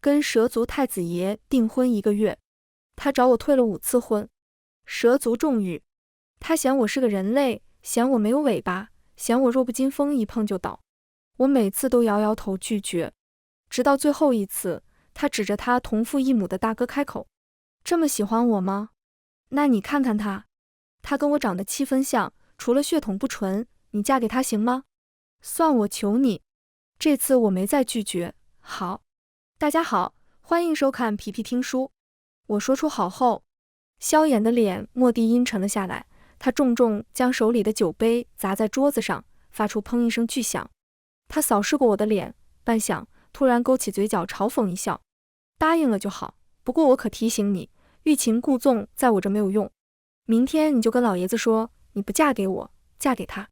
跟蛇族太子爷订婚1个月，他找我退了5次婚。蛇族重语，他嫌我是个人类，嫌我没有尾巴，嫌我弱不禁风一碰就倒。我每次都摇摇头拒绝，直到最后一次，他指着他同父异母的大哥开口：这么喜欢我吗？那你看看他，他跟我长得7分像，除了血统不纯，你嫁给他行吗？算我求你。这次我没再拒绝。好，大家好，欢迎收看皮皮听书。我说出好后，萧衍的脸蓦地阴沉了下来，他重重将手里的酒杯砸在桌子上，发出砰一声巨响。他扫视过我的脸，半晌，突然勾起嘴角嘲讽一笑：答应了就好，不过我可提醒你，欲擒故纵在我这没有用。明天你就跟老爷子说，你不嫁给我，嫁给他。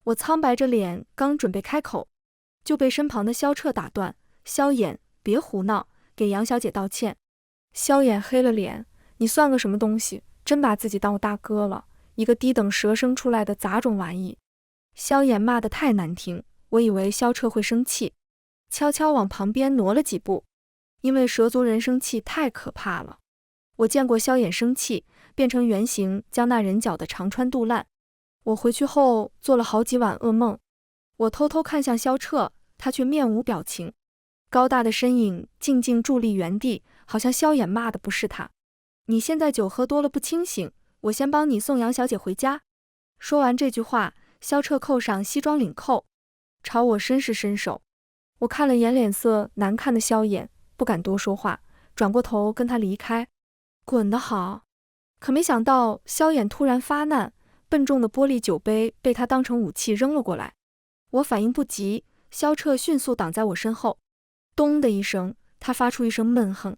我苍白着脸，刚准备开口，就被身旁的萧彻打断：萧衍，别胡闹，给杨小姐道歉。萧衍黑了脸：你算个什么东西，真把自己当我大哥了，一个低等蛇生出来的杂种玩意。萧衍骂得太难听，我以为萧彻会生气，悄悄往旁边挪了几步，因为蛇族人生气太可怕了。我见过萧衍生气，变成原形将那人搅得肠穿肚烂。我回去后做了好几晚噩梦，我偷偷看向萧彻，他却面无表情，高大的身影静静伫立原地，好像萧衍骂的不是他。你现在酒喝多了不清醒，我先帮你送杨小姐回家。说完这句话，萧彻扣上西装领扣，朝我伸是伸手。我看了眼脸色难看的萧衍，不敢多说话，转过头跟他离开。滚得好！可没想到萧衍突然发难，笨重的玻璃酒杯被他当成武器扔了过来。我反应不及，萧彻迅速挡在我身后。咚的一声，他发出一声闷哼，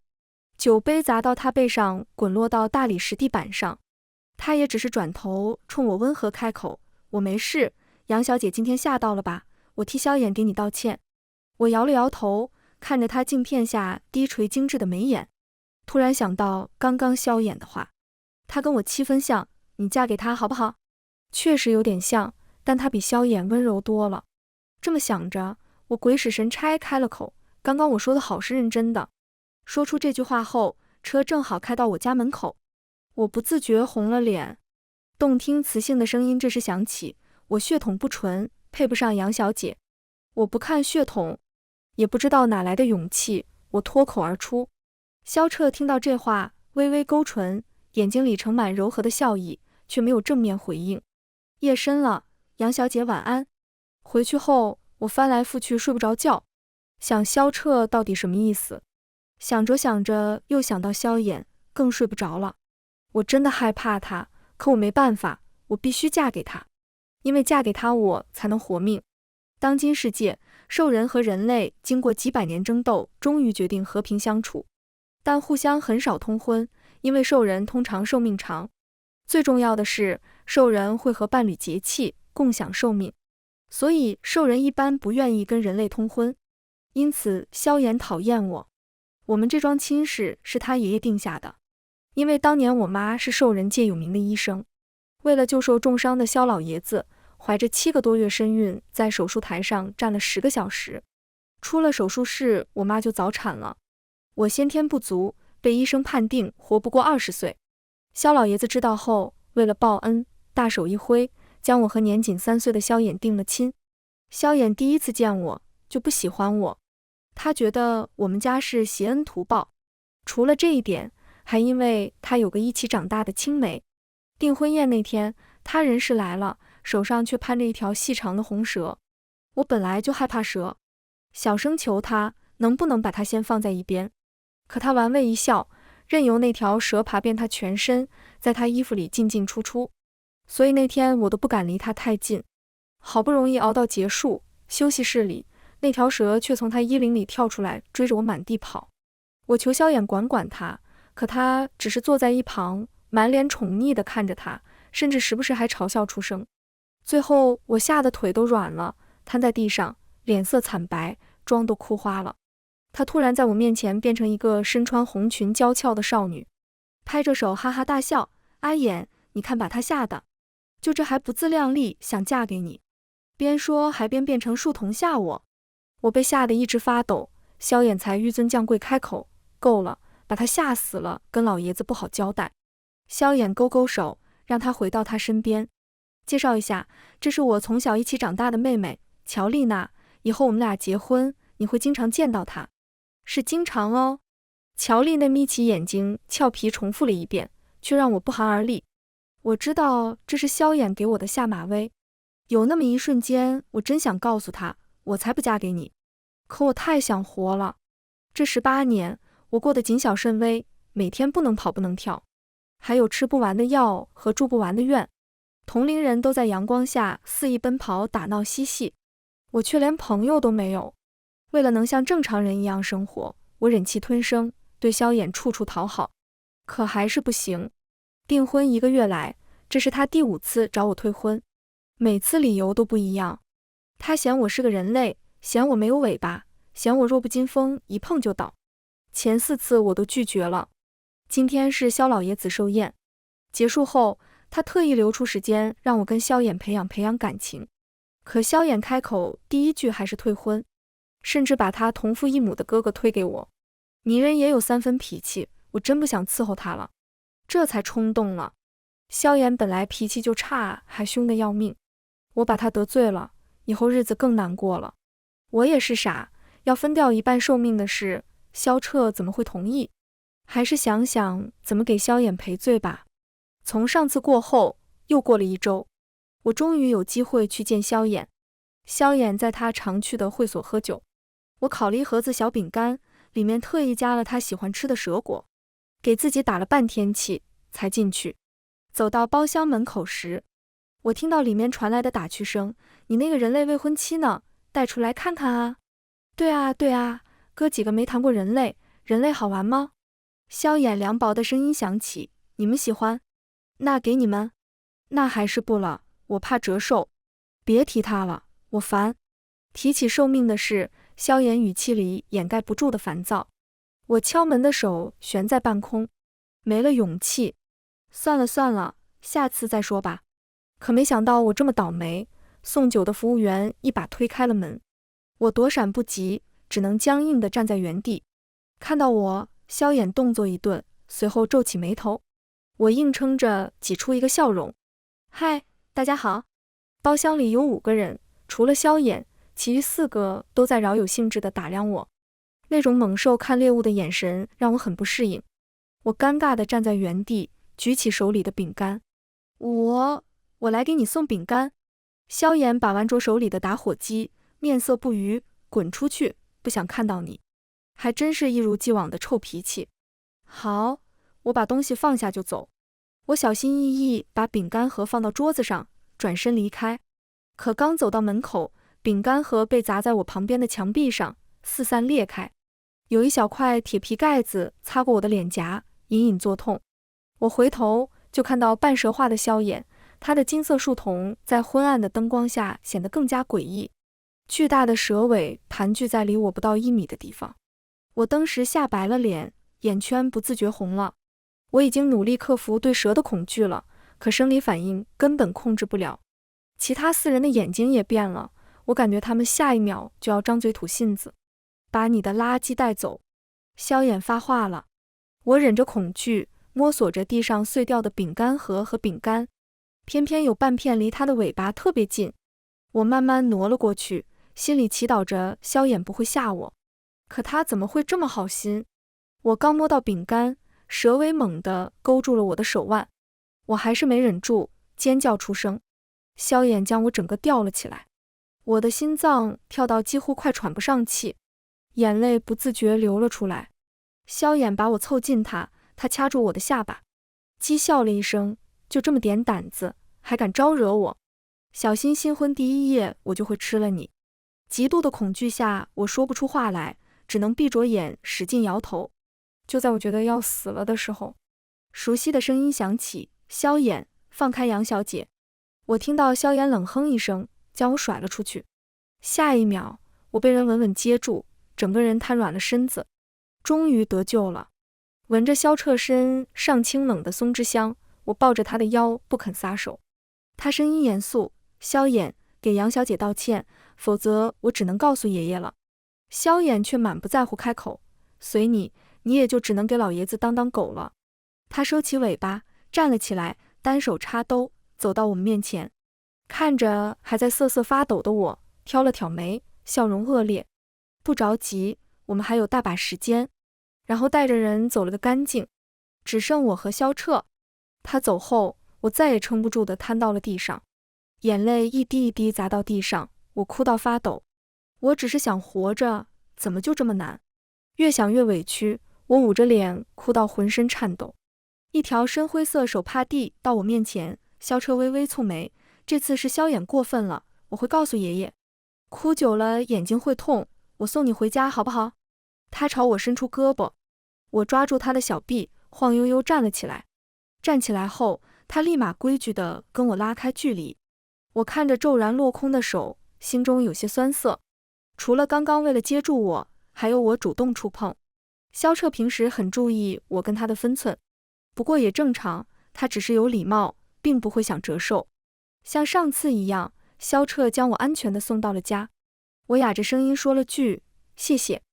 酒杯砸到他背上，滚落到大理石地板上。他也只是转头冲我温和开口：我没事，杨小姐今天吓到了吧？我替萧衍给你道歉。我摇了摇头，看着他镜片下低垂精致的眉眼，突然想到刚刚萧衍的话，他跟我7分像，你嫁给他好不好？确实有点像，但他比萧衍温柔多了。这么想着，我鬼使神差开了口：刚刚我说的好是认真的。说出这句话后，车正好开到我家门口，我不自觉红了脸。动听磁性的声音这时响起：我血统不纯，配不上杨小姐。我不看血统，也不知道哪来的勇气，我脱口而出。萧彻听到这话，微微勾唇，眼睛里盛满柔和的笑意，却没有正面回应。夜深了，杨小姐晚安。回去后，我翻来覆去睡不着觉，想萧彻到底什么意思？想着想着，又想到萧衍，更睡不着了。我真的害怕他，可我没办法，我必须嫁给他，因为嫁给他我才能活命。当今世界，兽人和人类经过几百年争斗，终于决定和平相处，但互相很少通婚，因为兽人通常寿命长。最重要的是，兽人会和伴侣结契，共享寿命，所以兽人一般不愿意跟人类通婚。因此萧衍讨厌我。我们这桩亲事是他爷爷定下的，因为当年我妈是兽人界有名的医生，为了救受重伤的萧老爷子，怀着7个多月身孕，在手术台上站了10个小时。出了手术室，我妈就早产了。我先天不足，被医生判定活不过20岁。萧老爷子知道后，为了报恩，大手一挥，将我和年仅3岁的萧衍定了亲。萧衍第一次见我就不喜欢我，他觉得我们家是挟恩图报。除了这一点，还因为他有个一起长大的青梅。订婚宴那天，他人是来了，手上却攀着一条细长的红蛇。我本来就害怕蛇，小声求他能不能把它先放在一边，可他玩味一笑，任由那条蛇爬遍他全身，在他衣服里进进出出。所以那天我都不敢离他太近。好不容易熬到结束，休息室里，那条蛇却从他衣领里跳出来，追着我满地跑。我求萧衍管管他，可他只是坐在一旁，满脸宠溺地看着他，甚至时不时还嘲笑出声。最后我吓得腿都软了，瘫在地上，脸色惨白，妆都哭花了。他突然在我面前变成一个身穿红裙娇俏的少女，拍着手哈哈大笑：阿衍，你看把他吓的，就这还不自量力，想嫁给你。边说还边变成树童吓我。我被吓得一直发抖，萧衍才纡尊降贵开口，够了，把他吓死了，跟老爷子不好交代。萧衍勾勾手，让他回到他身边。介绍一下，这是我从小一起长大的妹妹乔丽娜，以后我们俩结婚，你会经常见到她。是经常哦。乔丽娜眯起眼睛，俏皮重复了一遍，却让我不寒而栗。我知道这是萧衍给我的下马威，有那么一瞬间，我真想告诉他，我才不嫁给你。可我太想活了。这18年，我过得谨小慎微，每天不能跑不能跳，还有吃不完的药和住不完的院。同龄人都在阳光下肆意奔跑打闹嬉戏，我却连朋友都没有。为了能像正常人一样生活，我忍气吞声，对萧衍处处讨好，可还是不行。订婚1个月来，这是他第5次找我退婚，每次理由都不一样。他嫌我是个人类，嫌我没有尾巴，嫌我弱不禁风，一碰就倒。前4次我都拒绝了。今天是萧老爷子寿宴，结束后，他特意留出时间让我跟萧衍培养感情。可萧衍开口第一句还是退婚，甚至把他同父异母的哥哥推给我。泥人也有3分脾气，我真不想伺候他了，这才冲动了。萧衍本来脾气就差，还凶得要命，我把他得罪了，以后日子更难过了。我也是傻，要分掉1半寿命的事，萧彻怎么会同意？还是想想怎么给萧衍赔罪吧。从上次过后，又过了1周，我终于有机会去见萧衍。萧衍在他常去的会所喝酒，我烤了1盒子小饼干，里面特意加了他喜欢吃的蛇果，给自己打了半天气才进去。走到包厢门口时，我听到里面传来的打趣声：“你那个人类未婚妻呢？带出来看看啊！”“对啊，对啊，哥几个没谈过人类，人类好玩吗？”萧衍凉薄的声音响起：“你们喜欢？那给你们。”“那还是不了，我怕折寿。”“别提他了，我烦。”提起寿命的事，萧衍语气里掩盖不住的烦躁。我敲门的手悬在半空，没了勇气。算了算了，下次再说吧。可没想到我这么倒霉，送酒的服务员一把推开了门，我躲闪不及，只能僵硬地站在原地。看到我，萧衍动作一顿，随后皱起眉头。我硬撑着挤出一个笑容：“嗨，大家好。”包厢里有5个人，除了萧衍，其余4个都在饶有兴致地打量我。那种猛兽看猎物的眼神让我很不适应。我尴尬地站在原地，举起手里的饼干。我来给你送饼干。萧衍把玩着手里的打火机，面色不愉：“滚出去，不想看到你。”还真是一如既往的臭脾气。好，我把东西放下就走。我小心翼翼把饼干盒放到桌子上，转身离开。可刚走到门口，饼干盒被砸在我旁边的墙壁上，四散裂开，有一小块铁皮盖子擦过我的脸颊，隐隐作痛。我回头就看到半蛇化的萧衍，他的金色树瞳在昏暗的灯光下显得更加诡异。巨大的蛇尾盘踞在离我不到1米的地方。我当时吓白了脸，眼圈不自觉红了。我已经努力克服对蛇的恐惧了，可生理反应根本控制不了。其他4人的眼睛也变了，我感觉他们下一秒就要张嘴吐信子。把你的垃圾带走。萧衍发话了。我忍着恐惧，摸索着地上碎掉的饼干盒和饼干，偏偏有半片离他的尾巴特别近。我慢慢挪了过去，心里祈祷着萧衍不会吓我。可他怎么会这么好心？我刚摸到饼干，蛇尾猛地勾住了我的手腕，我还是没忍住，尖叫出声。萧衍将我整个吊了起来，我的心脏跳到几乎快喘不上气，眼泪不自觉流了出来。萧衍把我凑近他掐住我的下巴，讥笑了一声：“就这么点胆子，还敢招惹我？小心新婚第1夜我就会吃了你。”极度的恐惧下，我说不出话来，只能闭着眼使劲摇头。就在我觉得要死了的时候，熟悉的声音响起：“萧衍，放开杨小姐。”我听到萧衍冷哼一声，将我甩了出去。下一秒，我被人稳稳接住，整个人瘫软了身子。终于得救了。闻着萧彻身上清冷的松脂香，我抱着他的腰不肯撒手。他声音严肃：“萧衍，给杨小姐道歉，否则我只能告诉爷爷了。”萧衍却满不在乎开口：“随你，你也就只能给老爷子当当狗了。”他收起尾巴，站了起来，单手插兜，走到我们面前，看着还在瑟瑟发抖的我，挑了挑眉，笑容恶劣：“不着急，我们还有大把时间。”然后带着人走了个干净，只剩我和萧彻。他走后，我再也撑不住地瘫到了地上，眼泪一滴一滴砸到地上，我哭到发抖。我只是想活着，怎么就这么难？越想越委屈，我捂着脸哭到浑身颤抖。一条深灰色手帕递到我面前，萧彻微微蹙眉，这次是萧衍过分了，我会告诉爷爷。哭久了眼睛会痛，我送你回家好不好？他朝我伸出胳膊，我抓住他的小臂，晃悠悠站了起来。站起来后，他立马规矩地跟我拉开距离。我看着骤然落空的手，心中有些酸涩。除了刚刚为了接住我，还有我主动触碰。萧彻平时很注意我跟他的分寸，不过也正常，他只是有礼貌，并不会想折寿。像上次一样，萧彻将我安全地送到了家。我哑着声音说了句谢谢，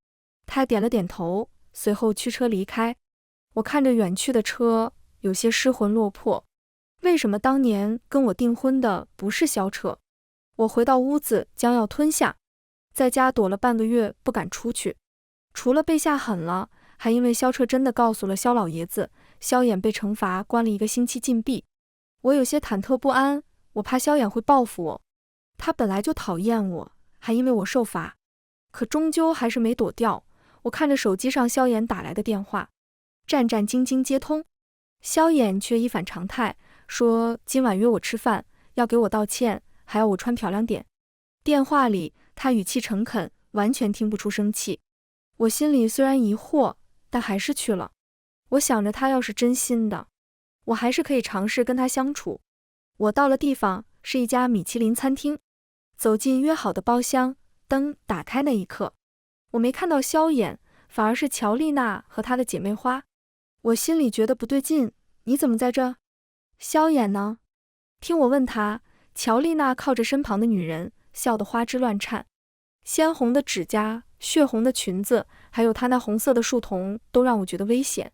他点了点头，随后驱车离开。我看着远去的车，有些失魂落魄。为什么当年跟我订婚的不是萧彻？我回到屋子，将要吞下，在家躲了半个月，不敢出去。除了被下狠了，还因为萧彻真的告诉了萧老爷子，萧衍被惩罚关了1个星期禁闭。我有些忐忑不安，我怕萧衍会报复我。他本来就讨厌我，还因为我受罚，可终究还是没躲掉。我看着手机上萧衍打来的电话，战战兢兢接通。萧衍却一反常态，说今晚约我吃饭，要给我道歉，还要我穿漂亮点。电话里他语气诚恳，完全听不出生气。我心里虽然疑惑，但还是去了。我想着他要是真心的，我还是可以尝试跟他相处。我到了地方，是一家米其林餐厅。走进约好的包厢，灯打开那一刻，我没看到萧衍，反而是乔丽娜和她的姐妹花。我心里觉得不对劲，你怎么在这？萧衍呢？听我问他，乔丽娜靠着身旁的女人，笑得花枝乱颤。鲜红的指甲，血红的裙子，还有她那红色的树瞳，都让我觉得危险。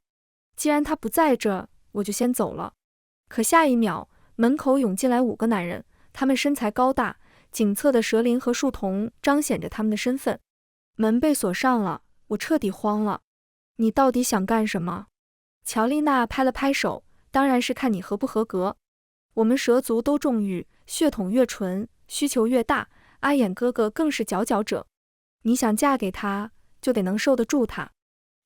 既然她不在这，我就先走了。可下一秒，门口涌进来5个男人，他们身材高大，颈侧的蛇鳞和树瞳彰显着他们的身份。门被锁上了，我彻底慌了。你到底想干什么？乔丽娜拍了拍手，当然是看你合不合格。我们蛇族都重欲，血统越纯，需求越大，阿衍哥哥更是佼佼者。你想嫁给他，就得能受得住他，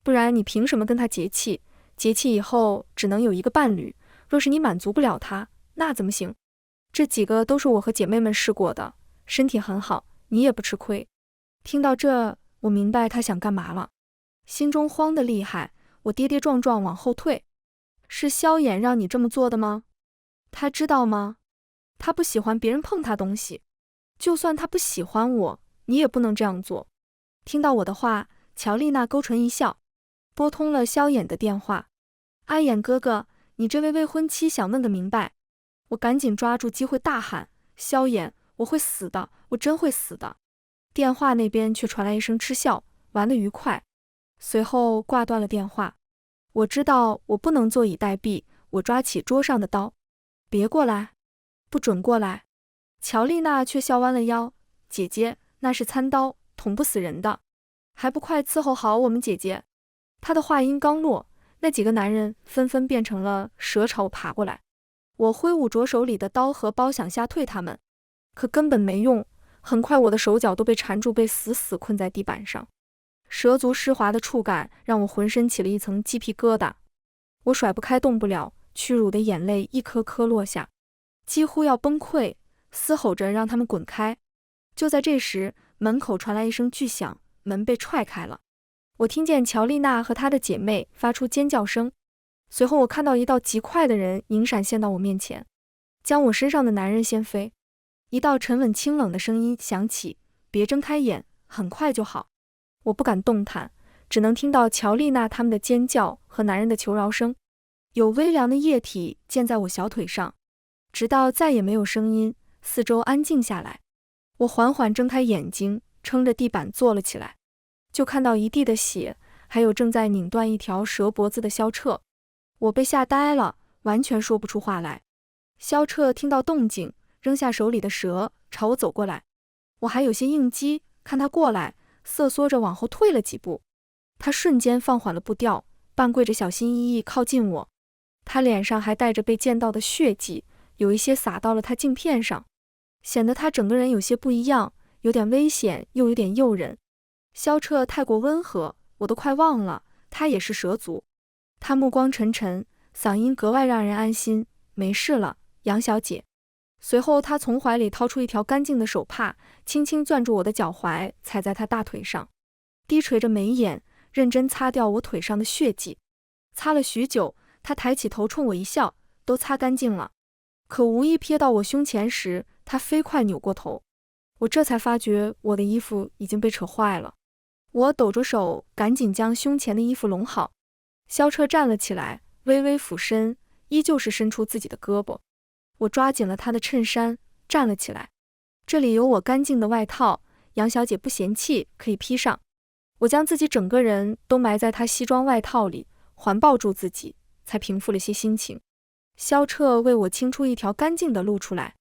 不然你凭什么跟他结契？结契以后只能有1个伴侣，若是你满足不了他，那怎么行？这几个都是我和姐妹们试过的，身体很好，你也不吃亏。听到这，我明白他想干嘛了，心中慌得厉害，我跌跌撞撞往后退。是萧衍让你这么做的吗？他知道吗？他不喜欢别人碰他东西，就算他不喜欢我，你也不能这样做。听到我的话，乔丽娜勾唇一笑，拨通了萧衍的电话。阿衍哥哥，你这位未婚妻想问个明白。我赶紧抓住机会大喊，萧衍，我会死的，我真会死的。电话那边却传来一声嗤笑，玩得愉快。随后挂断了电话。我知道我不能坐以待毙，我抓起桌上的刀。别过来，不准过来。乔丽娜却笑弯了腰，姐姐，那是餐刀，捅不死人的，还不快伺候好我们姐姐。她的话音刚落，那几个男人纷纷变成了蛇朝我爬过来。我挥舞着手里的刀和包想吓退他们，可根本没用，很快我的手脚都被缠住，被死死困在地板上。蛇足湿滑的触感让我浑身起了一层鸡皮疙瘩，我甩不开动不了，屈辱的眼泪一颗颗落下，几乎要崩溃，嘶吼着让他们滚开。就在这时，门口传来一声巨响，门被踹开了。我听见乔丽娜和她的姐妹发出尖叫声，随后我看到一道极快的人影闪现到我面前，将我身上的男人掀飞。一道沉稳清冷的声音响起，别睁开眼，很快就好。我不敢动弹，只能听到乔丽娜他们的尖叫和男人的求饶声。有微凉的液体溅在我小腿上，直到再也没有声音，四周安静下来。我缓缓睁开眼睛，撑着地板坐了起来。就看到一地的血，还有正在拧断一条蛇脖子的萧彻。我被吓呆了，完全说不出话来。萧彻听到动静，扔下手里的蛇，朝我走过来。我还有些应激，看他过来，瑟缩着往后退了几步。他瞬间放缓了步调，半跪着小心翼翼靠近我。他脸上还带着被溅到的血迹，有一些洒到了他镜片上，显得他整个人有些不一样，有点危险，又有点诱人。萧彻太过温和，我都快忘了他也是蛇族。他目光沉沉，嗓音格外让人安心，没事了，杨小姐。随后他从怀里掏出一条干净的手帕，轻轻攥住我的脚踝，踩在他大腿上，低垂着眉眼，认真擦掉我腿上的血迹。擦了许久，他抬起头冲我一笑，都擦干净了。可无意瞥到我胸前时，他飞快扭过头。我这才发觉我的衣服已经被扯坏了。我抖着手，赶紧将胸前的衣服拢好。萧彻站了起来，微微俯身，依旧是伸出自己的胳膊。我抓紧了他的衬衫，站了起来。这里有我干净的外套，杨小姐不嫌弃，可以披上。我将自己整个人都埋在他西装外套里，环抱住自己，才平复了些心情。萧彻为我清出一条干净的路出来，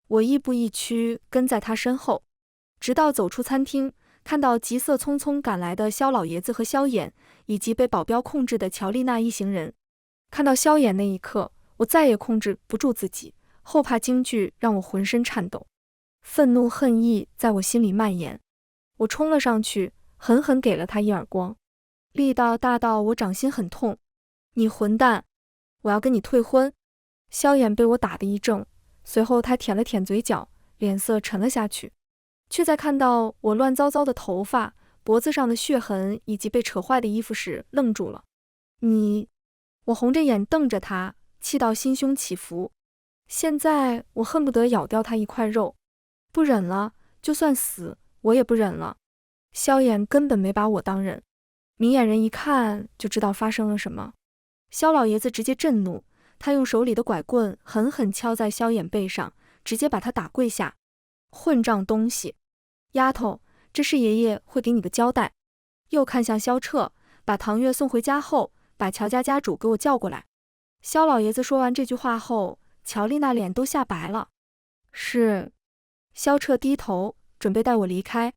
我亦步亦趋跟在他身后，直到走出餐厅，看到急色匆匆赶来的萧老爷子和萧衍，以及被保镖控制的乔丽娜一行人。看到萧衍那一刻，我再也控制不住自己，后怕惊惧让我浑身颤抖，愤怒恨意在我心里蔓延。我冲了上去，狠狠给了他一耳光，力道大到我掌心很痛。你混蛋，我要跟你退婚！萧衍被我打得一怔，随后他舔了舔嘴角，脸色沉了下去，却在看到我乱糟糟的头发、脖子上的血痕以及被扯坏的衣服时愣住了。你……我红着眼瞪着他，气到心胸起伏。现在我恨不得咬掉他一块肉，不忍了，就算死我也不忍了。萧衍根本没把我当人，明眼人一看就知道发生了什么。萧老爷子直接震怒，他用手里的拐棍狠狠敲在萧衍背上，直接把他打跪下。混账东西，丫头，这事爷爷会给你个交代。又看向萧彻，把唐月送回家后，把乔家家主给我叫过来。萧老爷子说完这句话后，乔丽娜脸都吓白了。是。萧彻低头准备带我离开，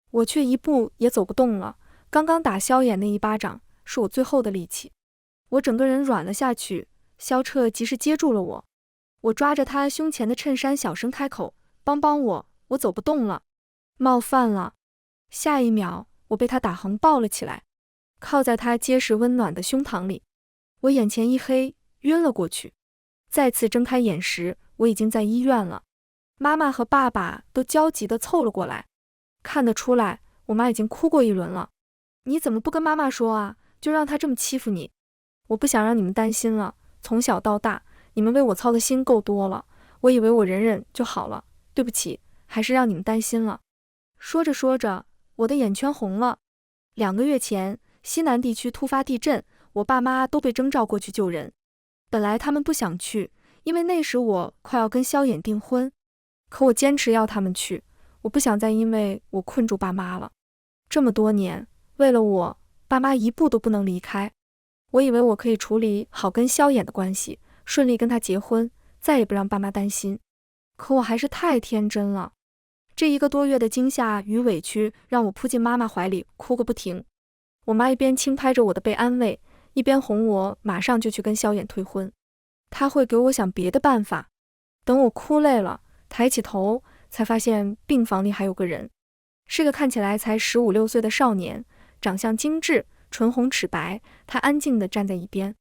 我却一步也走不动了。刚刚打萧衍那一巴掌是我最后的力气，我整个人软了下去。萧彻及时接住了我，我抓着他胸前的衬衫小声开口，帮帮我，我走不动了。冒犯了。下一秒我被他打横抱了起来，靠在他结实温暖的胸膛里。我眼前一黑，晕了过去。再次睁开眼时，我已经在医院了。妈妈和爸爸都焦急地凑了过来，看得出来我妈已经哭过一轮了。你怎么不跟妈妈说啊？就让她这么欺负你？我不想让你们担心了，从小到大你们为我操的心够多了，我以为我忍忍就好了，对不起，还是让你们担心了。说着说着，我的眼圈红了。2个月前，西南地区突发地震，我爸妈都被征召过去救人。本来他们不想去，因为那时我快要跟萧衍订婚，可我坚持要他们去，我不想再因为我困住爸妈了。这么多年，为了我，爸妈一步都不能离开。我以为我可以处理好跟萧衍的关系，顺利跟他结婚，再也不让爸妈担心。可我还是太天真了。这1个多月的惊吓与委屈让我扑进妈妈怀里，哭个不停。我妈一边轻拍着我的背安慰，一边哄我马上就去跟萧衍退婚，她会给我想别的办法。等我哭累了，抬起头才发现病房里还有个人，是个看起来才15、16岁的少年，长相精致，唇红齿白。他安静地站在一边。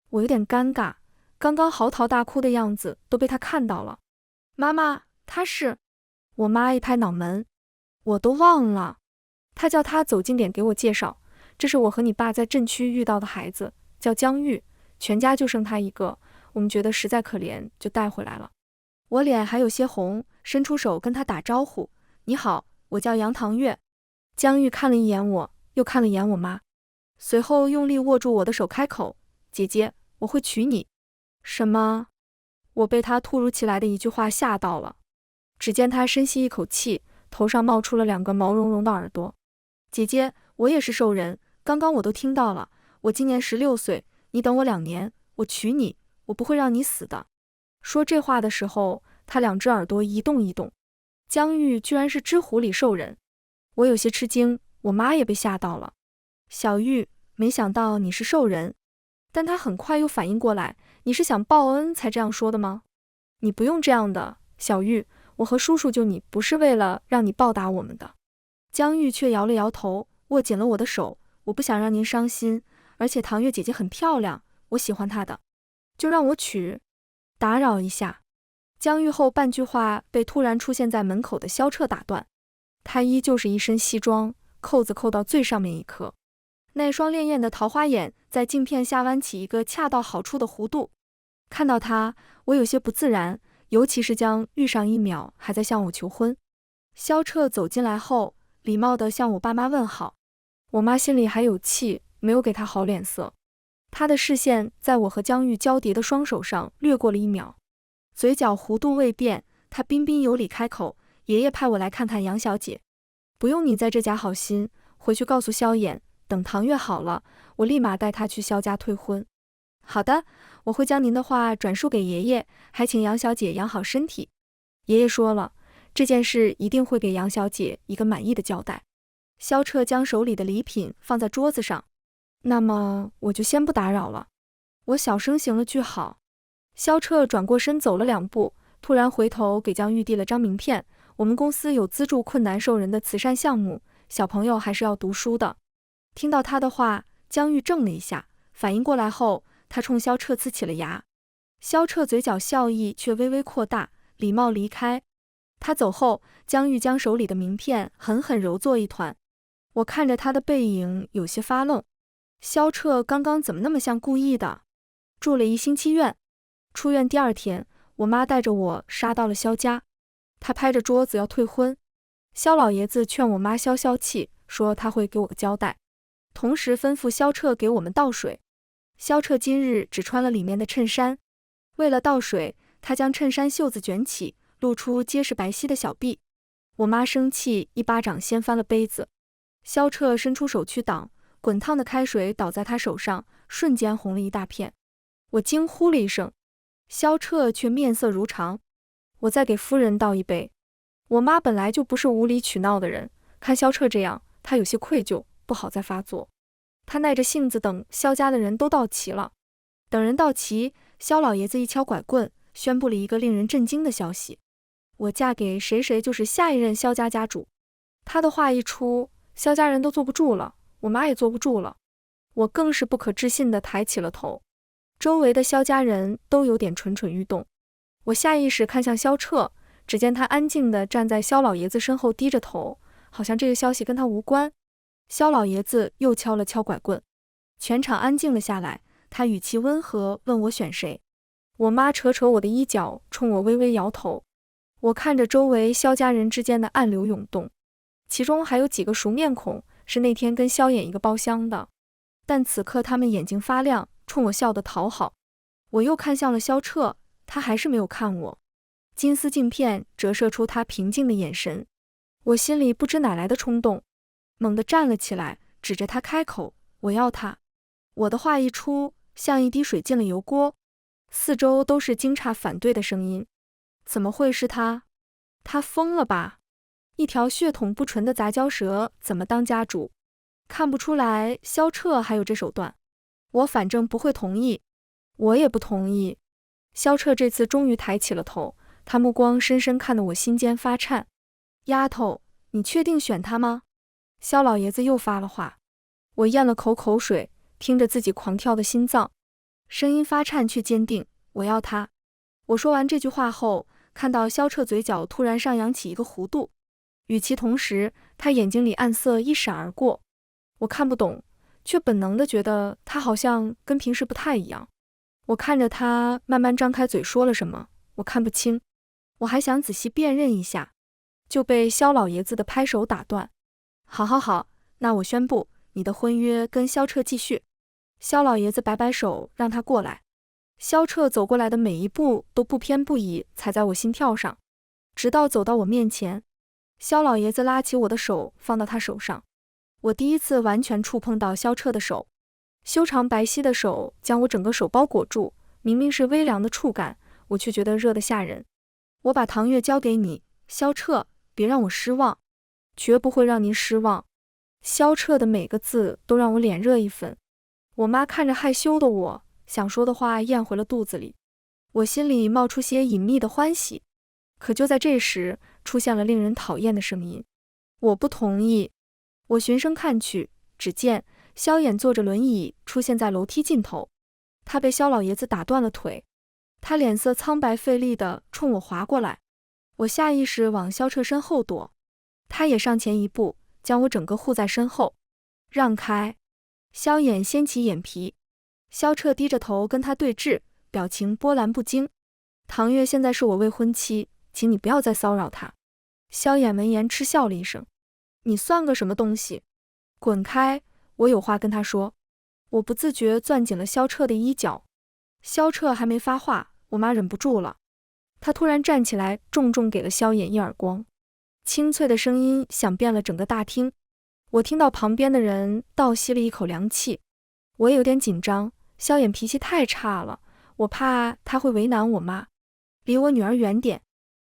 我有点尴尬，刚刚嚎啕大哭的样子都被他看到了。妈妈，他是……我妈一拍脑门，我都忘了。他叫他走近点给我介绍，这是我和你爸在镇区遇到的孩子，叫江玉，全家就剩他一个，我们觉得实在可怜，就带回来了。我脸还有些红，伸出手跟他打招呼，你好，我叫杨唐月。江玉看了一眼我，又看了一眼我妈，随后用力握住我的手开口，姐姐，我会娶你。什么？我被他突如其来的一句话吓到了。只见他深吸一口气，头上冒出了2个毛茸茸的耳朵。姐姐，我也是兽人，刚刚我都听到了。我今年16岁，你等我2年，我娶你，我不会让你死的。说这话的时候，他2只耳朵一动一动。江玉居然是知狐里兽人，我有些吃惊，我妈也被吓到了。小玉，没想到你是兽人。但他很快又反应过来，你是想报恩才这样说的吗？你不用这样的，小玉，我和叔叔救你不是为了让你报答我们的。江玉却摇了摇头，握紧了我的手，我不想让您伤心，而且唐月姐姐很漂亮，我喜欢她的，就让我娶。打扰一下。江玉后半句话被突然出现在门口的萧彻打断。他依旧是一身西装，扣子扣到最上面一颗，那双潋滟的桃花眼在镜片下弯起一个恰到好处的弧度。看到他，我有些不自然，尤其是江玉上一秒还在向我求婚。萧彻走进来后，礼貌地向我爸妈问好。我妈心里还有气，没有给他好脸色。他的视线在我和江玉交叠的双手上掠过了一秒，嘴角弧度未变，他彬彬有礼开口，爷爷派我来看看杨小姐。不用你在这假好心，回去告诉萧衍，等唐月好了，我立马带她去萧家退婚。好的，我会将您的话转述给爷爷，还请杨小姐养好身体。爷爷说了，这件事一定会给杨小姐一个满意的交代。萧彻将手里的礼品放在桌子上，那么我就先不打扰了。我小声行了句好。萧彻转过身走了2步，突然回头给江玉递了张名片，我们公司有资助困难兽人的慈善项目，小朋友还是要读书的。听到他的话，江玉怔了一下，反应过来后，他冲萧彻呲起了牙。萧彻嘴角笑意却微微扩大，礼貌离开。他走后，江玉将手里的名片狠狠揉作一团。我看着他的背影有些发愣，萧彻刚刚怎么那么像故意的？住了1星期院，出院第2天，我妈带着我杀到了萧家。她拍着桌子要退婚，萧老爷子劝我妈消消气，说他会给我个交代，同时吩咐萧彻给我们倒水。萧彻今日只穿了里面的衬衫，为了倒水，他将衬衫袖子卷起，露出结实白皙的小臂。我妈生气，一巴掌掀翻了杯子。萧彻伸出手去挡，滚烫的开水倒在他手上，瞬间红了一大片。我惊呼了一声，萧彻却面色如常。我再给夫人倒一杯。我妈本来就不是无理取闹的人，看萧彻这样，她有些愧疚，不好再发作。她耐着性子等萧家的人都到齐了。等人到齐，萧老爷子一敲拐棍，宣布了一个令人震惊的消息：我嫁给谁谁就是下一任萧家家主。他的话一出，萧家人都坐不住了，我妈也坐不住了。我更是不可置信地抬起了头，周围的萧家人都有点蠢蠢欲动。我下意识看向萧彻，只见他安静地站在萧老爷子身后，低着头，好像这个消息跟他无关。萧老爷子又敲了敲拐棍，全场安静了下来。他语气温和，问我选谁。我妈扯扯我的衣角，冲我微微摇头。我看着周围萧家人之间的暗流涌动，其中还有几个熟面孔，是那天跟萧衍一个包厢的，但此刻他们眼睛发亮，冲我笑得讨好。我又看向了萧彻，他还是没有看我。金丝镜片折射出他平静的眼神，我心里不知哪来的冲动，猛地站了起来，指着他开口：我要他。我的话一出，像一滴水进了油锅，四周都是惊诧反对的声音。怎么会是他？他疯了吧？一条血统不纯的杂交蛇怎么当家主？看不出来萧彻还有这手段。我反正不会同意。我也不同意。萧彻这次终于抬起了头，他目光深深看得我心间发颤。丫头，你确定选他吗？萧老爷子又发了话。我咽了口水，听着自己狂跳的心脏，声音发颤却坚定，我要他。我说完这句话后，看到萧彻嘴角突然上扬起一个弧度，与其同时，他眼睛里暗色一闪而过。我看不懂，却本能地觉得他好像跟平时不太一样。我看着他慢慢张开嘴说了什么，我看不清。我还想仔细辨认一下，就被萧老爷子的拍手打断。好，那我宣布，你的婚约跟萧彻继续。萧老爷子摆摆手，让他过来。萧彻走过来的每一步都不偏不倚，踩在我心跳上，直到走到我面前。萧老爷子拉起我的手，放到他手上。我第一次完全触碰到萧彻的手，修长白皙的手将我整个手包裹住，明明是微凉的触感，我却觉得热得吓人。我把唐月交给你，萧彻，别让我失望。绝不会让您失望。萧彻的每个字都让我脸热一粉。我妈看着害羞的我，想说的话咽回了肚子里，我心里冒出些隐秘的欢喜。可就在这时，出现了令人讨厌的声音。我不同意。我循声看去，只见萧衍坐着轮椅出现在楼梯尽头，他被萧老爷子打断了腿，他脸色苍白费力地冲我滑过来。我下意识往萧彻身后躲，他也上前一步，将我整个护在身后。让开！萧衍掀起眼皮，萧彻低着头跟他对峙，表情波澜不惊。唐月现在是我未婚妻，请你不要再骚扰她。萧衍闻言嗤笑了一声，你算个什么东西？滚开！我有话跟他说。我不自觉攥紧了萧彻的衣角。萧彻还没发话，我妈忍不住了，她突然站起来，重重给了萧衍一耳光，清脆的声音响遍了整个大厅。我听到旁边的人倒吸了一口凉气。我也有点紧张，萧衍脾气太差了，我怕他会为难我妈。离我女儿远点。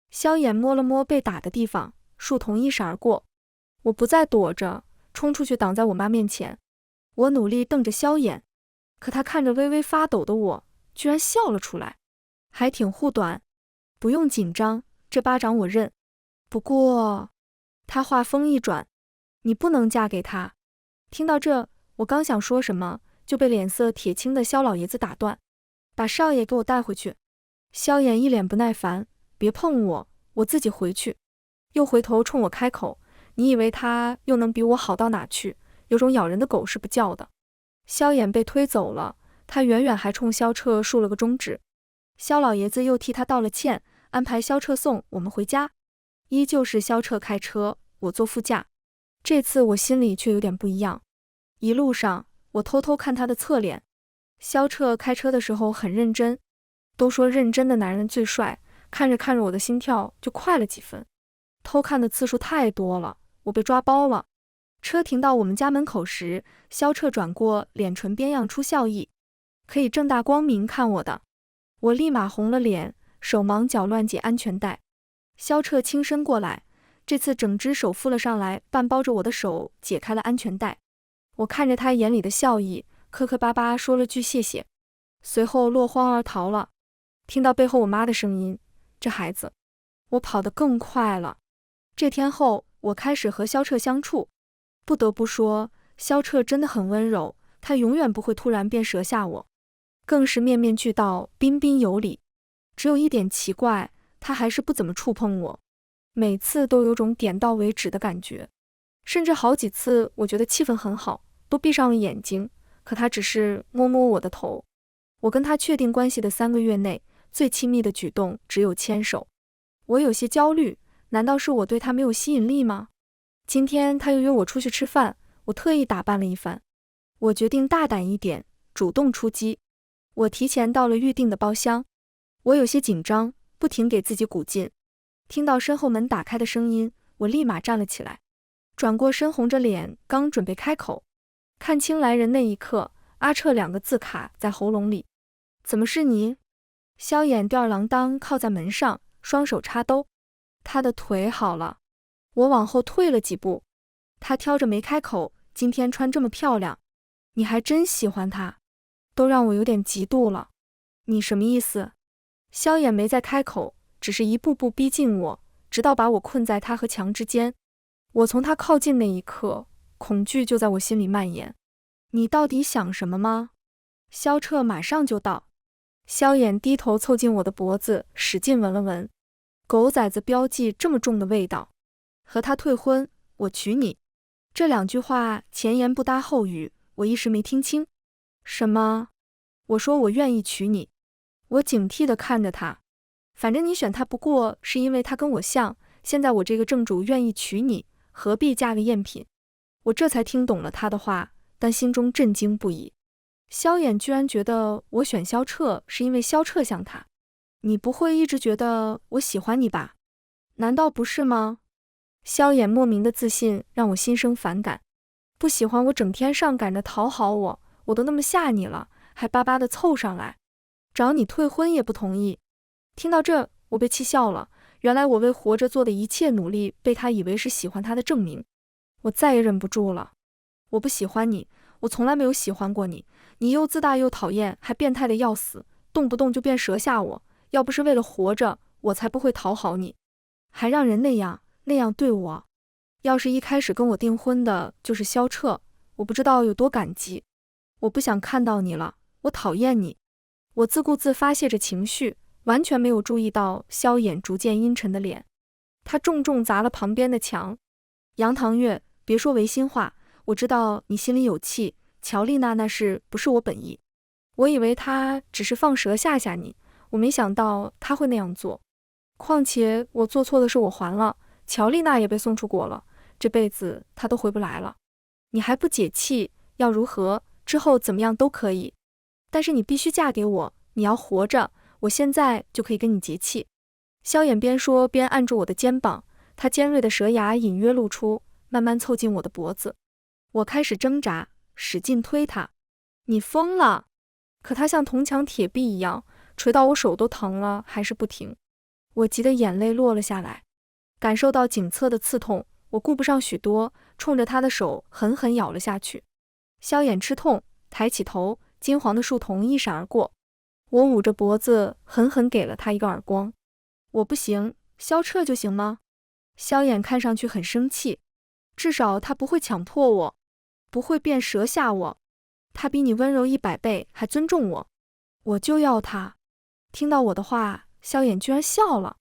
萧衍摸了摸被打的地方，树瞳一闪而过。我不再躲着，冲出去挡在我妈面前。我努力瞪着萧衍，可他看着微微发抖的我，居然笑了出来，还挺护短。不用紧张，这巴掌我认。不过，他话锋一转，你不能嫁给他。听到这，我刚想说什么，就被脸色铁青的萧老爷子打断，把少爷给我带回去。萧衍一脸不耐烦，别碰我，我自己回去。又回头冲我开口，你以为他又能比我好到哪去？有种咬人的狗是不叫的。萧衍被推走了，他远远还冲萧彻竖了个中指。萧老爷子又替他道了歉，安排萧彻送我们回家。依旧是萧彻开车，我坐副驾。这次我心里却有点不一样。一路上，我偷偷看他的侧脸。萧彻开车的时候很认真，都说认真的男人最帅，看着看着我的心跳就快了几分。偷看的次数太多了，我被抓包了。车停到我们家门口时，萧彻转过脸唇边漾出笑意，可以正大光明看我的。我立马红了脸，手忙脚乱解安全带。萧彻轻身过来，这次整只手附了上来，半包着我的手解开了安全带。我看着他眼里的笑意，磕磕巴巴说了句谢谢，随后落荒而逃了。听到背后我妈的声音，这孩子，我跑得更快了。这天后，我开始和萧彻相处。不得不说，萧彻真的很温柔，他永远不会突然变折下我，更是面面俱到，彬彬有礼。只有一点奇怪，他还是不怎么触碰我，每次都有种点到为止的感觉。甚至好几次我觉得气氛很好，都闭上了眼睛，可他只是摸摸我的头。我跟他确定关系的3个月内，最亲密的举动只有牵手。我有些焦虑，难道是我对他没有吸引力吗？今天他又约我出去吃饭，我特意打扮了一番。我决定大胆一点，主动出击。我提前到了预定的包厢，我有些紧张，不停给自己鼓劲。听到身后门打开的声音，我立马站了起来，转过身红着脸，刚准备开口，看清来人那一刻，阿彻2个字卡在喉咙里。怎么是你？萧衍吊儿郎当靠在门上，双手插兜，他的腿好了。我往后退了几步，他挑着没开口，今天穿这么漂亮，你还真喜欢他，都让我有点嫉妒了。你什么意思？萧衍没再开口，只是一步步逼近我，直到把我困在他和墙之间。我从他靠近那一刻，恐惧就在我心里蔓延。你到底想什么吗？萧彻马上就到。萧衍低头凑近我的脖子，使劲闻了闻，狗崽子标记这么重的味道。和他退婚，我娶你。这2句话前言不搭后语，我一时没听清。什么？我说我愿意娶你。我警惕地看着他，反正你选他不过是因为他跟我像，现在我这个正主愿意娶你，何必嫁个赝品？我这才听懂了他的话，但心中震惊不已。萧衍居然觉得我选萧彻是因为萧彻像他，你不会一直觉得我喜欢你吧？难道不是吗？萧衍莫名的自信让我心生反感。不喜欢我整天上赶着讨好我，我都那么吓你了，还巴巴的凑上来，找你退婚也不同意。听到这，我被气笑了，原来我为活着做的一切努力被他以为是喜欢他的证明。我再也忍不住了，我不喜欢你，我从来没有喜欢过你，你又自大又讨厌，还变态的要死，动不动就变蛇吓我，要不是为了活着，我才不会讨好你，还让人那样对我。要是一开始跟我订婚的就是萧彻，我不知道有多感激。我不想看到你了，我讨厌你。我自顾自发泄着情绪，完全没有注意到萧衍逐渐阴沉的脸。他重重砸了旁边的墙。杨唐月，别说违心话，我知道你心里有气，乔丽娜那事不是我本意。我以为她只是放蛇吓吓你，我没想到她会那样做。况且我做错的事我还了，乔丽娜也被送出国了，这辈子她都回不来了。你还不解气，要如何？之后怎么样都可以，但是你必须嫁给我，你要活着，我现在就可以跟你结气。萧衍边说边按住我的肩膀，他尖锐的蛇牙隐约露出，慢慢凑近我的脖子。我开始挣扎，使劲推他。你疯了！可他像铜墙铁壁一样，捶到我手都疼了，还是不停。我急得眼泪落了下来，感受到颈侧的刺痛，我顾不上许多，冲着他的手狠狠咬了下去。萧衍吃痛，抬起头，金黄的树瞳一闪而过。我捂着脖子，狠狠给了他一个耳光。我不行，萧彻就行吗？萧衍看上去很生气，至少他不会强迫我，不会变蛇吓我。他比你温柔100倍，还尊重我。我就要他。听到我的话，萧衍居然笑了。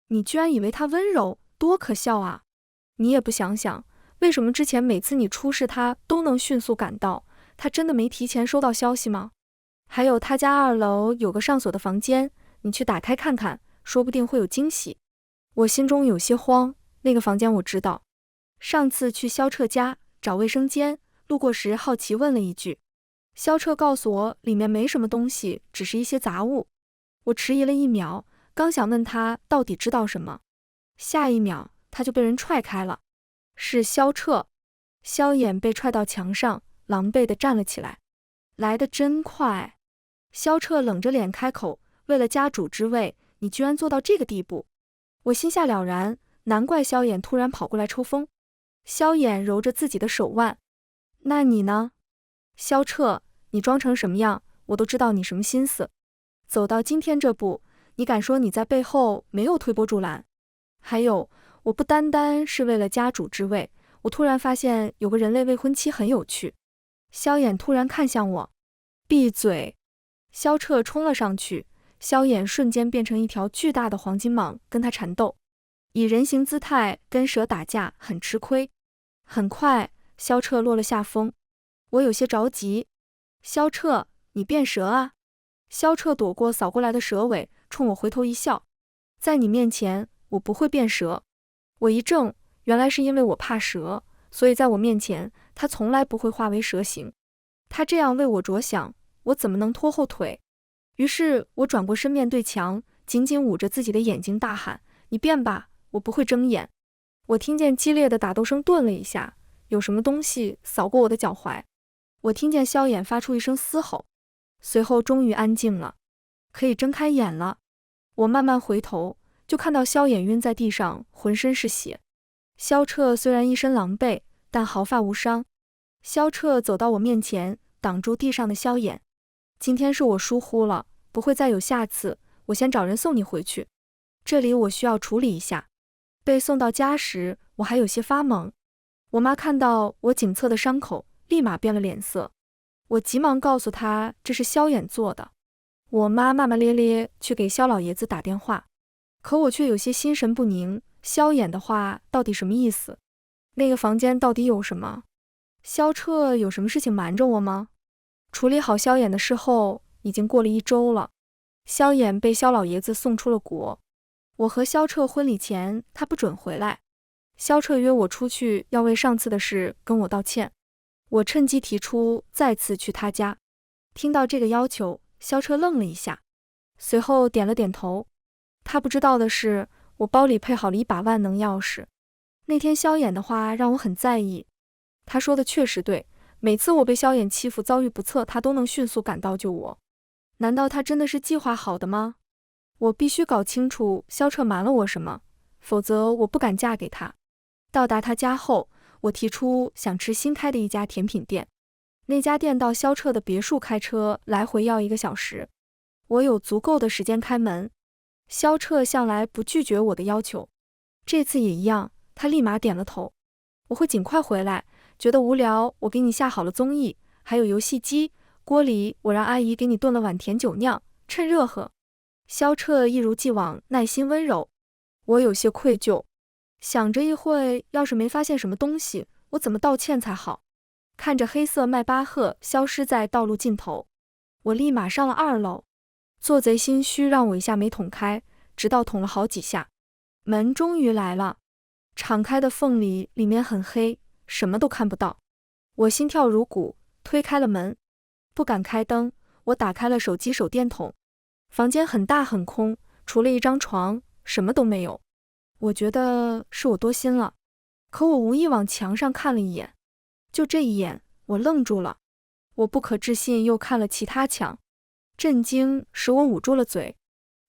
你居然以为他温柔，多可笑啊！你也不想想，为什么之前每次你出事他都能迅速赶到？他真的没提前收到消息吗？还有他家2楼有个上锁的房间，你去打开看看，说不定会有惊喜。我心中有些慌，那个房间我知道。上次去萧彻家找卫生间，路过时好奇问了一句，萧彻告诉我里面没什么东西，只是一些杂物。我迟疑了1秒，刚想问他到底知道什么，下一秒他就被人踹开了。是萧彻。萧衍被踹到墙上，狼狈地站了起来。来得真快。萧彻冷着脸开口，为了家主之位，你居然做到这个地步。我心下了然，难怪萧衍突然跑过来抽风。萧衍揉着自己的手腕，那你呢？萧彻，你装成什么样，我都知道你什么心思。走到今天这步，你敢说你在背后没有推波助澜？还有，我不单单是为了家主之位，我突然发现有个人类未婚妻很有趣。萧衍突然看向我，闭嘴！萧彻冲了上去，萧衍瞬间变成一条巨大的黄金蟒跟他缠斗，以人形姿态跟蛇打架很吃亏。很快，萧彻落了下风，我有些着急。萧彻，你变蛇啊！萧彻躲过扫过来的蛇尾，冲我回头一笑，在你面前我不会变蛇。我一怔，原来是因为我怕蛇，所以在我面前他从来不会化为蛇形。他这样为我着想，我怎么能拖后腿？于是我转过身面对墙，紧紧捂着自己的眼睛大喊，你变吧，我不会睁眼。我听见激烈的打斗声，顿了一下，有什么东西扫过我的脚踝。我听见萧衍发出一声嘶吼，随后终于安静了，可以睁开眼了。我慢慢回头，就看到萧衍晕在地上，浑身是血。萧彻虽然一身狼狈，但毫发无伤。萧彻走到我面前，挡住地上的萧衍。今天是我疏忽了，不会再有下次，我先找人送你回去。这里我需要处理一下。被送到家时，我还有些发懵。我妈看到我颈侧的伤口，立马变了脸色。我急忙告诉她这是萧衍做的。我妈骂骂咧咧去给萧老爷子打电话，可我却有些心神不宁。萧衍的话到底什么意思？那个房间到底有什么？萧彻有什么事情瞒着我吗？处理好萧衍的事后，已经过了1周了。萧衍被萧老爷子送出了国。我和萧彻婚礼前，他不准回来。萧彻约我出去，要为上次的事跟我道歉。我趁机提出再次去他家。听到这个要求，萧彻愣了一下，随后点了点头。他不知道的是，我包里配好了1把万能钥匙。那天萧衍的话让我很在意，他说的确实对，每次我被萧衍欺负遭遇不测，他都能迅速赶到救我。难道他真的是计划好的吗？我必须搞清楚萧彻瞒了我什么，否则我不敢嫁给他。到达他家后，我提出想吃新开的一家甜品店。那家店到萧彻的别墅开车来回要1个小时，我有足够的时间开门。萧彻向来不拒绝我的要求，这次也一样，他立马点了头。我会尽快回来，觉得无聊，我给你下好了综艺，还有游戏机，锅里我让阿姨给你炖了碗甜酒酿，趁热喝。萧彻一如既往耐心温柔，我有些愧疚，想着一会要是没发现什么东西，我怎么道歉才好。看着黑色迈巴赫消失在道路尽头，我立马上了2楼。做贼心虚让我一下没捅开，直到捅了好几下，门终于来了。敞开的缝里，里面很黑，什么都看不到。我心跳如鼓，推开了门，不敢开灯，我打开了手机手电筒。房间很大很空，除了一张床，什么都没有。我觉得是我多心了，可我无意往墙上看了一眼，就这一眼，我愣住了。我不可置信又看了其他墙，震惊使我捂住了嘴。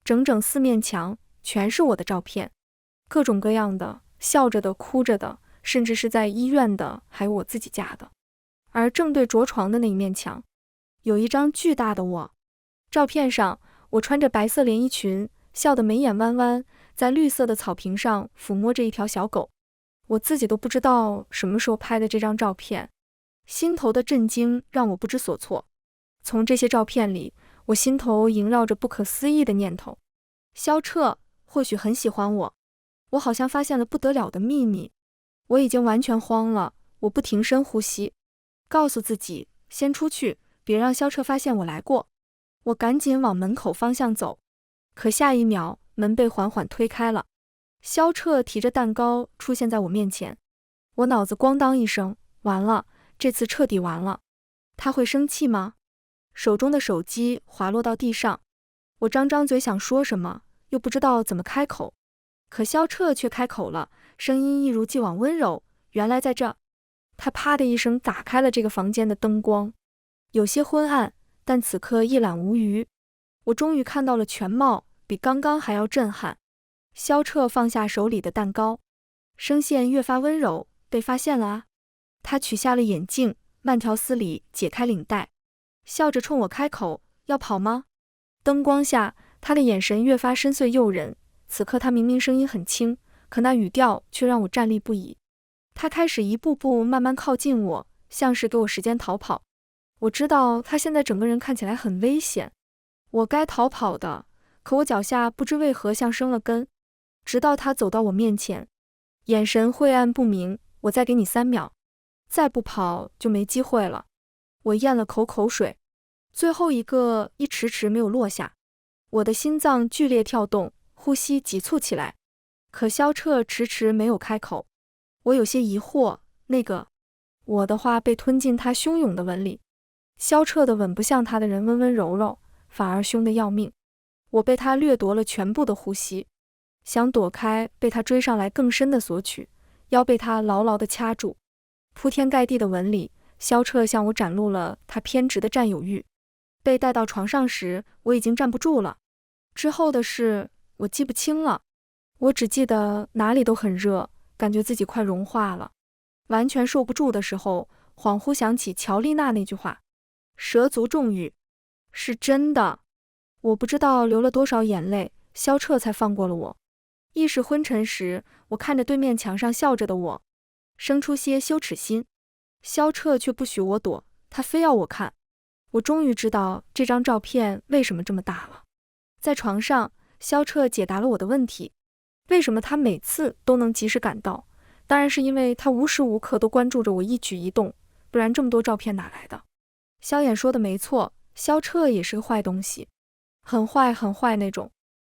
整整4面墙全是我的照片，各种各样的，笑着的，哭着的，甚至是在医院的，还有我自己家的。而正对着床的那一面墙，有一张巨大的我。照片上，我穿着白色连衣裙，笑得眉眼弯弯，在绿色的草坪上抚摸着一条小狗。我自己都不知道什么时候拍的这张照片，心头的震惊让我不知所措。从这些照片里，我心头萦绕着不可思议的念头。萧彻或许很喜欢我，我好像发现了不得了的秘密。我已经完全慌了，我不停深呼吸，告诉自己先出去，别让萧彻发现我来过。我赶紧往门口方向走，可下一秒，门被缓缓推开了。萧彻提着蛋糕出现在我面前，我脑子咣当一声，完了，这次彻底完了。他会生气吗？手中的手机滑落到地上，我张张嘴想说什么，又不知道怎么开口。可萧彻却开口了，声音一如既往温柔，原来在这。他啪的一声打开了这个房间的灯光，有些昏暗，但此刻一览无余。我终于看到了全貌，比刚刚还要震撼。萧彻放下手里的蛋糕，声线越发温柔，被发现了啊。他取下了眼镜，慢条斯理解开领带，笑着冲我开口，要跑吗？灯光下，他的眼神越发深邃诱人。此刻他明明声音很轻，可那语调却让我站立不已。他开始一步步慢慢靠近我，像是给我时间逃跑。我知道他现在整个人看起来很危险，我该逃跑的，可我脚下不知为何像生了根。直到他走到我面前，眼神晦暗不明，我再给你3秒，再不跑就没机会了。我咽了口水，最后一个迟迟没有落下，我的心脏剧烈跳动，呼吸急促起来。可萧彻迟迟没有开口，我有些疑惑，我的话被吞进他汹涌的吻里。萧彻的吻不像他的人温温柔柔，反而凶得要命。我被他掠夺了全部的呼吸，想躲开，被他追上来更深的索取，腰被他牢牢地掐住。铺天盖地的吻里，萧彻向我展露了他偏执的占有欲。被带到床上时，我已经站不住了。之后的事我记不清了，我只记得哪里都很热，感觉自己快融化了。完全受不住的时候，恍惚想起乔丽娜那句话，蛇足重欲，是真的。我不知道流了多少眼泪，萧彻才放过了我。意识昏沉时，我看着对面墙上笑着的我，生出些羞耻心。萧彻却不许我躲，他非要我看。我终于知道这张照片为什么这么大了。在床上，萧彻解答了我的问题，为什么他每次都能及时赶到？当然是因为他无时无刻都关注着我一举一动，不然这么多照片哪来的？萧衍说的没错，萧彻也是个坏东西，很坏很坏那种。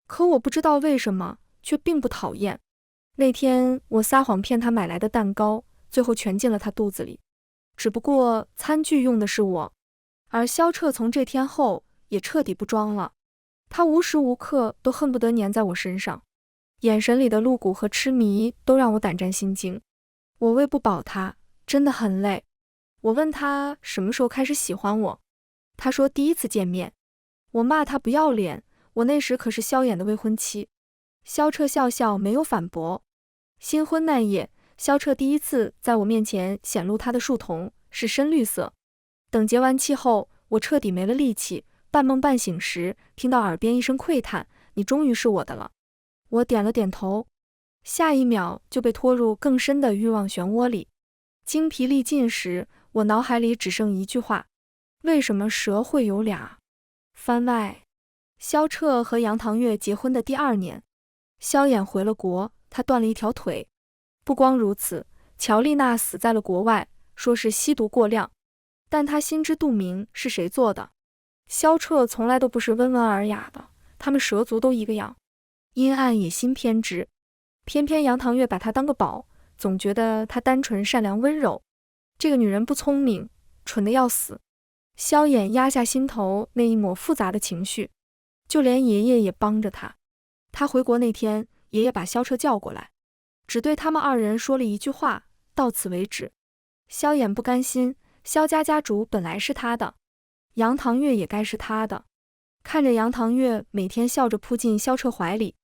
可我不知道为什么，却并不讨厌。那天我撒谎骗他买来的蛋糕，最后全进了他肚子里，只不过餐具用的是我。而萧彻从这天后也彻底不装了，他无时无刻都恨不得粘在我身上，眼神里的露骨和痴迷都让我胆战心惊。我喂不饱他，真的很累。我问他什么时候开始喜欢我，他说第一次见面。我骂他不要脸，我那时可是萧衍的未婚妻。萧彻笑笑没有反驳。新婚那夜，萧彻第一次在我面前显露他的树瞳，是深绿色。等结完气后，我彻底没了力气，半梦半醒时，听到耳边一声喟叹：“你终于是我的了。”我点了点头，下一秒就被拖入更深的欲望漩涡里。精疲力尽时，我脑海里只剩一句话：为什么蛇会有俩？番外，萧彻和杨唐月结婚的第2年，萧衍回了国，他断了一条腿。不光如此，乔丽娜死在了国外，说是吸毒过量，但他心知肚明是谁做的。萧彻从来都不是温文尔雅的，他们蛇族都一个样，阴暗野心偏执。偏偏杨唐月把他当个宝，总觉得他单纯善良温柔。这个女人不聪明，蠢得要死。萧衍压下心头那一抹复杂的情绪，就连爷爷也帮着他。他回国那天，爷爷把萧彻叫过来，只对他们2人说了一句话：到此为止。萧衍不甘心，萧家家主本来是他的，杨唐月也该是他的。看着杨唐月每天笑着扑进萧彻怀里，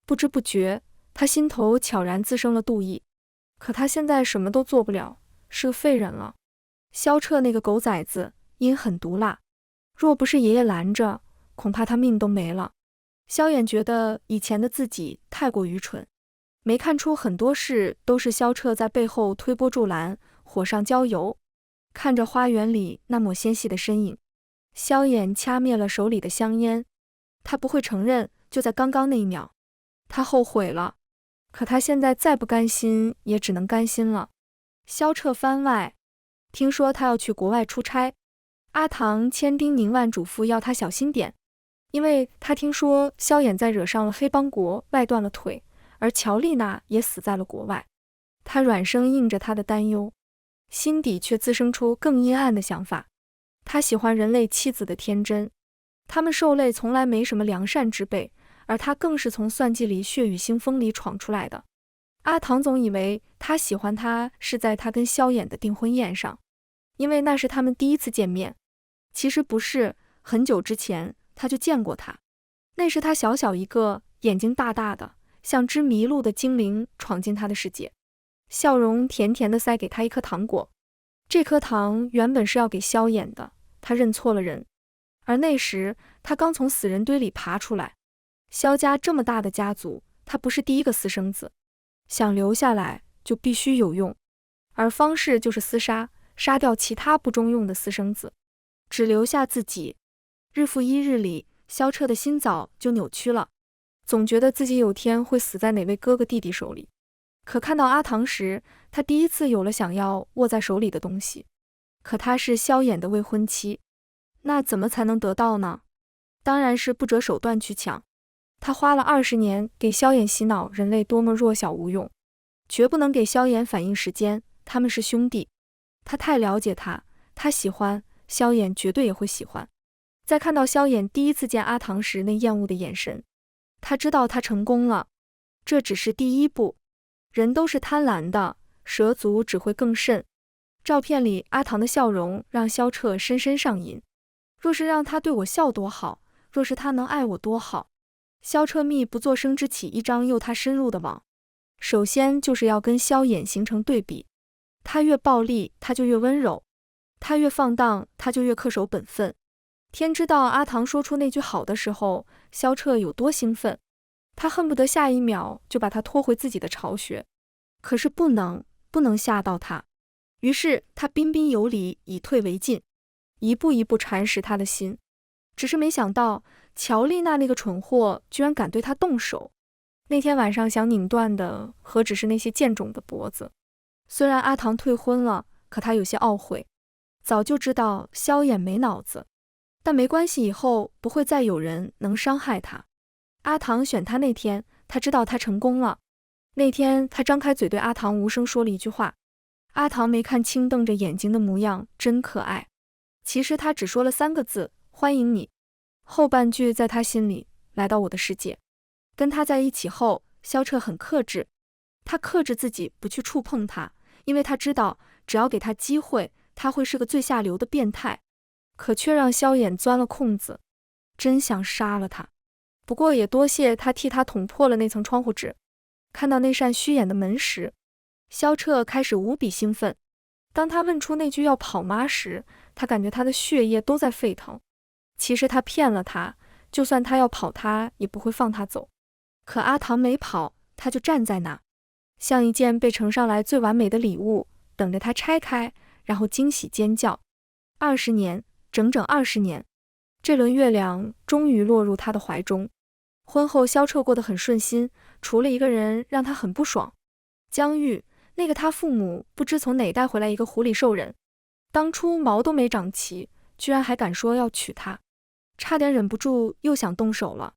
不知不觉他心头悄然滋生了妒意。可他现在什么都做不了，是个废人了。萧彻那个狗崽子阴狠毒辣，若不是爷爷拦着，恐怕他命都没了。萧衍觉得以前的自己太过愚蠢，没看出很多事都是萧彻在背后推波助澜，火上浇油。看着花园里那抹纤细的身影，萧衍掐灭了手里的香烟。他不会承认，就在刚刚那一秒，他后悔了。可他现在再不甘心，也只能甘心了。萧彻番外，听说他要去国外出差，阿唐千叮咛万嘱咐要他小心点，因为他听说萧衍在惹上了黑帮国外断了腿，而乔丽娜也死在了国外。他软声应着他的担忧，心底却滋生出更阴暗的想法。他喜欢人类妻子的天真，他们兽类从来没什么良善之辈，而他更是从算计里血雨腥风里闯出来的。阿唐总以为他喜欢他是在他跟萧衍的订婚宴上，因为那是他们第一次见面。其实不是，很久之前他就见过他，那时他小小一个，眼睛大大的，像只迷路的精灵闯进他的世界，笑容甜甜地塞给他一颗糖果。这颗糖原本是要给萧衍的，他认错了人。而那时他刚从死人堆里爬出来，萧家这么大的家族，他不是第一个私生子，想留下来就必须有用，而方式就是厮杀，杀掉其他不中用的私生子，只留下自己。日复一日里，萧彻的心早就扭曲了，总觉得自己有天会死在哪位哥哥弟弟手里。可看到阿唐时，他第一次有了想要握在手里的东西。可他是萧衍的未婚妻，那怎么才能得到呢？当然是不择手段去抢。他花了20年给萧衍洗脑人类多么弱小无用，绝不能给萧衍反应时间，他们是兄弟。他太了解他，他喜欢，萧衍绝对也会喜欢。在看到萧衍第一次见阿唐时那厌恶的眼神，他知道他成功了。这只是第一步，人都是贪婪的，蛇族只会更甚。照片里阿唐的笑容让萧彻深深上瘾，若是让他对我笑多好，若是他能爱我多好。萧彻密不作声之起一张诱他深入的网，首先就是要跟萧衍形成对比。他越暴力，他就越温柔；他越放荡，他就越恪守本分。天知道阿唐说出那句好的时候，萧彻有多兴奋，他恨不得下一秒就把他拖回自己的巢穴。可是不能吓到他，于是他彬彬有礼，以退为进，一步一步蚕食他的心。只是没想到乔丽娜那个蠢货居然敢对他动手。那天晚上想拧断的何止是那些贱种的脖子。虽然阿唐退婚了，可他有些懊悔，早就知道萧衍没脑子，但没关系，以后不会再有人能伤害他。阿唐选他那天，他知道他成功了。那天他张开嘴对阿唐无声说了一句话，阿唐没看清瞪着眼睛的模样真可爱。其实他只说了3个字，欢迎你。后半句在他心里，来到我的世界。跟他在一起后，萧彻很克制，他克制自己不去触碰他，因为他知道只要给他机会，他会是个最下流的变态，可却让萧衍钻了空子，真想杀了他。不过也多谢他替他捅破了那层窗户纸。看到那扇虚掩的门时，萧彻开始无比兴奋。当他问出那句要跑吗时，他感觉他的血液都在沸腾。其实他骗了他，就算他要跑，他也不会放他走。可阿唐没跑，他就站在那，像一件被呈上来最完美的礼物，等着他拆开，然后惊喜尖叫。20年，整整20年，这轮月亮终于落入他的怀中。婚后萧彻过得很顺心，除了一个人让他很不爽，江玉，那个他父母不知从哪带回来一个狐狸兽人，当初毛都没长齐，居然还敢说要娶她，差点忍不住又想动手了。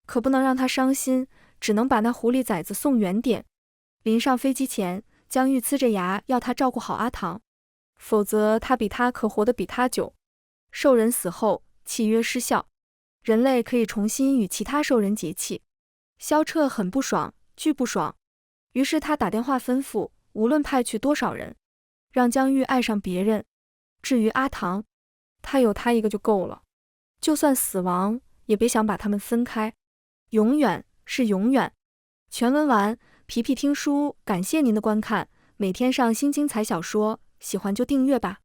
可不能让他伤心，只能把那狐狸崽子送远点。临上飞机前，江玉呲着牙要他照顾好阿唐，否则他比他可活得比他久。兽人死后，契约失效，人类可以重新与其他兽人结契。萧彻很不爽，巨不爽。于是他打电话吩咐，无论派去多少人，让江玉爱上别人。至于阿唐，他有他一个就够了，就算死亡，也别想把他们分开。永远是永远。全文完，皮皮听书，感谢您的观看，每天上新精彩小说，喜欢就订阅吧。